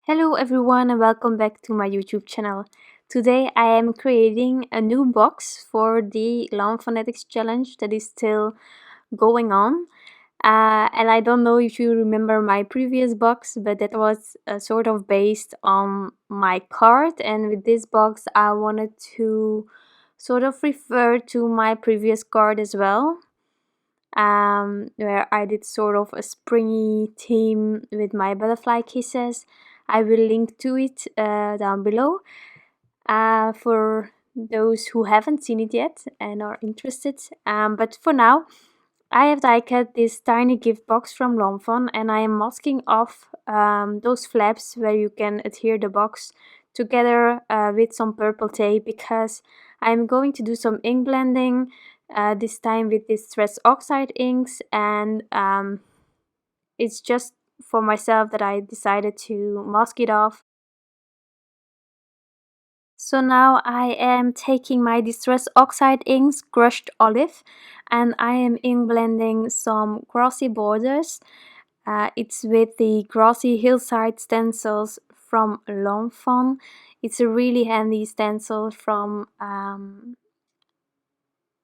Hello everyone and welcome back to my YouTube channel. Today I am creating a new box for the FAWNATICS challenge that is still going on. And I don't know if you remember my previous box, but that was sort of based on my card, and with this box I wanted to sort of refer to my previous card as well. Where I did sort of a springy theme with my butterfly kisses. I will link to it down below for those who haven't seen it yet and are interested. But for now, I have die cut this tiny gift box from Fawn, and I am masking off those flaps where you can adhere the box together with some purple tape, because I'm going to do some ink blending this time with this Oxide inks, and it's just for myself that I decided to mask it off. So now I am taking my Distress Oxide inks, crushed olive, and I am ink blending some Grassy borders. It's with the Grassy Hillside stencils from Fawn. It's a really handy stencil from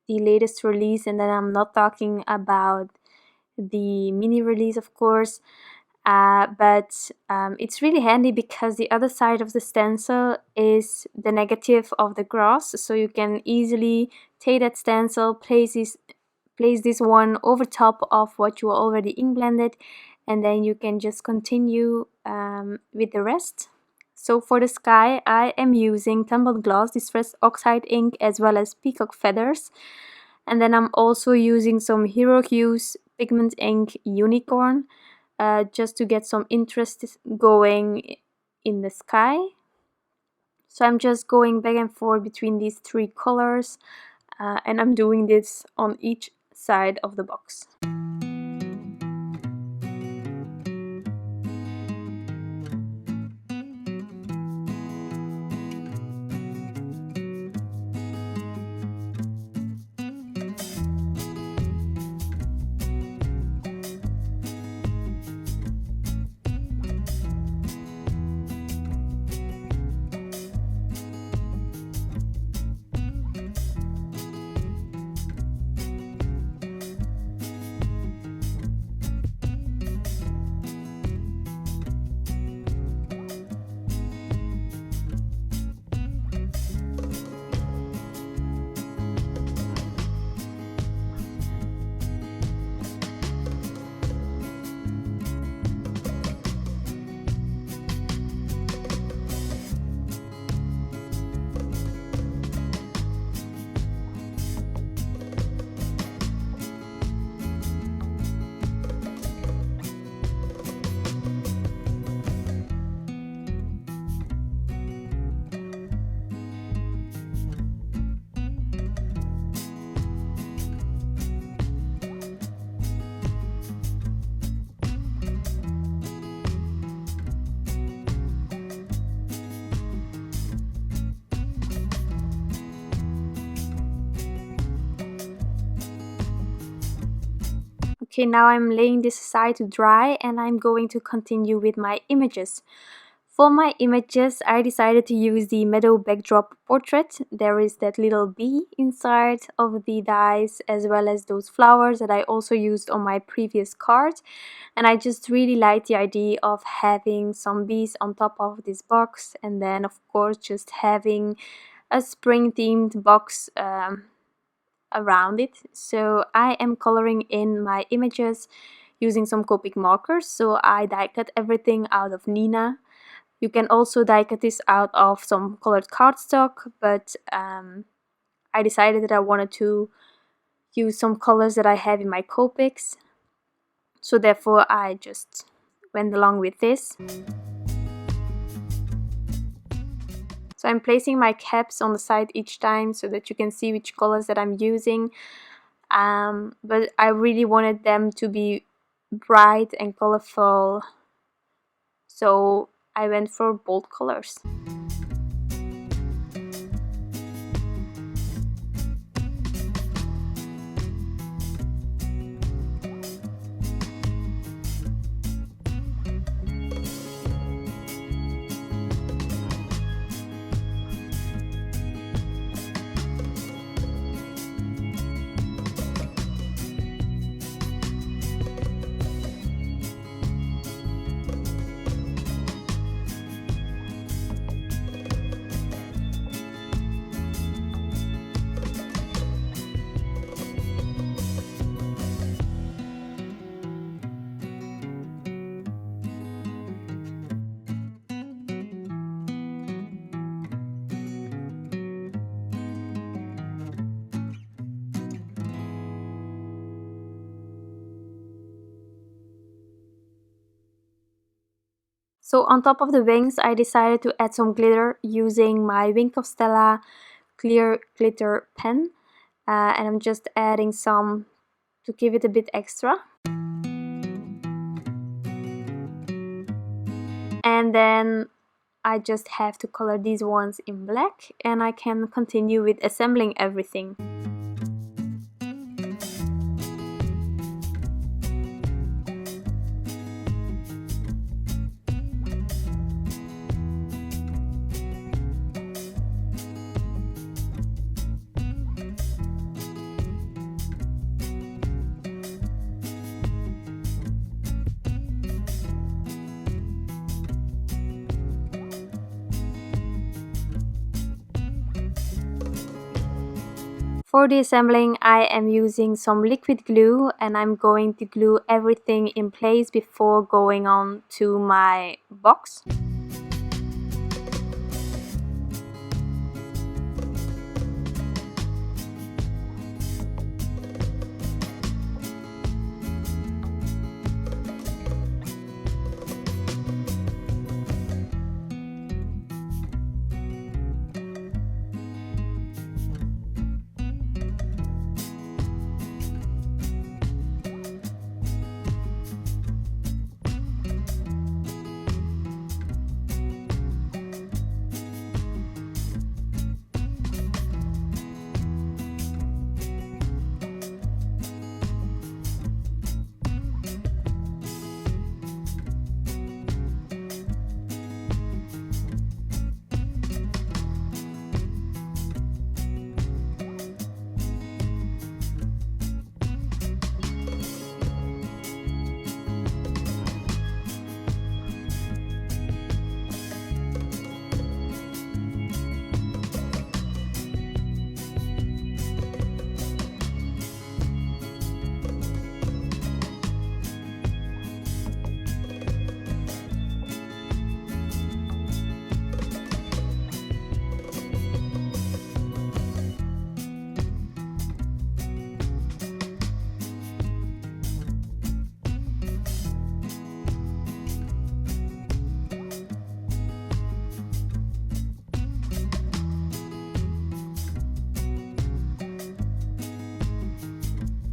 the latest release, and then I'm not talking about the mini release, of course. But it's really handy because the other side of the stencil is the negative of the grass, so you can easily take that stencil, place this one over top of what you already ink blended, and then you can just continue with the rest. So for the sky, I am using Tumbled Gloss, Distress Oxide ink, as well as Peacock feathers. And then I'm also using some Hero Hues Pigment ink Unicorn, just to get some interest going in the sky. So I'm just going back and forth between these three colors, and I'm doing this on each side of the box. Okay, now I'm laying this aside to dry, and I'm going to continue with my images. For my images, I decided to use the Meadow backdrop portrait. There is that little bee inside of the dies, as well as those flowers that I also used on my previous card. And I just really like the idea of having some bees on top of this box, and then of course just having a spring themed box around it. So I am coloring in my images using some Copic markers. So I die cut everything out of Neenah. You can also die cut this out of some colored cardstock, but I decided that I wanted to use some colors that I have in my Copics. So therefore I just went along with this. So I'm placing my caps on the side each time so that you can see which colors that I'm using. But I really wanted them to be bright and colorful, so I went for bold colors. So on top of the wings, I decided to add some glitter using my Wink of Stella clear glitter pen. And I'm just adding some to give it a bit extra. And then I just have to color these ones in black, and I can continue with assembling everything. For the assembling, I am using some liquid glue, and I'm going to glue everything in place before going on to my box.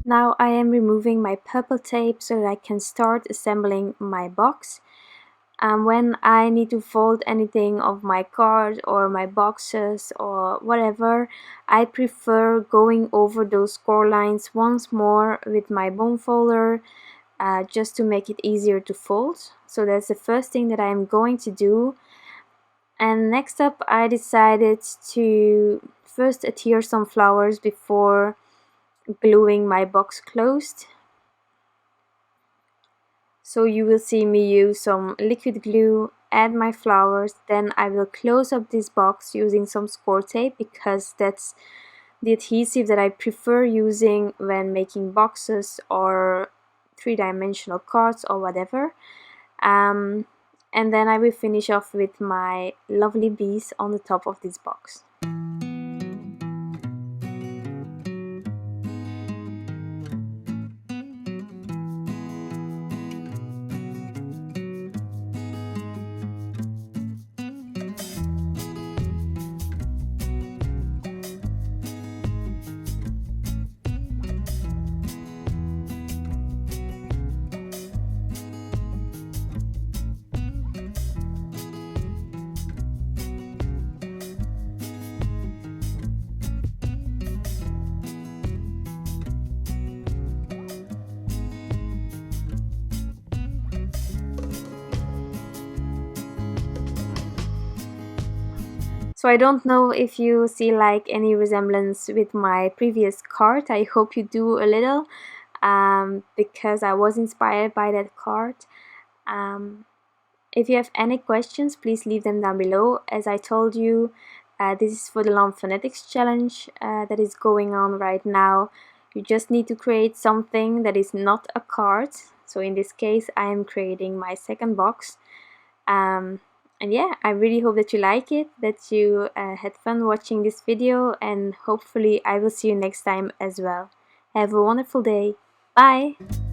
Now I am removing my purple tape so that I can start assembling my box. When I need to fold anything of my card or my boxes or whatever, I prefer going over those score lines once more with my bone folder, just to make it easier to fold. So that's the first thing that I'm going to do. And next up, I decided to first adhere some flowers before gluing my box closed. So you will see me use some liquid glue, add my flowers, then I will close up this box using some Scor Tape, because that's the adhesive that I prefer using when making boxes or three-dimensional cards or whatever. And then I will finish off with my lovely bees on the top of this box. So I don't know if you see like any resemblance with my previous card. I hope you do a little, because I was inspired by that card. If you have any questions, please leave them down below. As I told you, this is for the FAWNATICS challenge that is going on right now. You just need to create something that is not a card. So in this case, I am creating my second box. And yeah, I really hope that you like it, that you had fun watching this video, and hopefully I will see you next time as well. Have a wonderful day. Bye!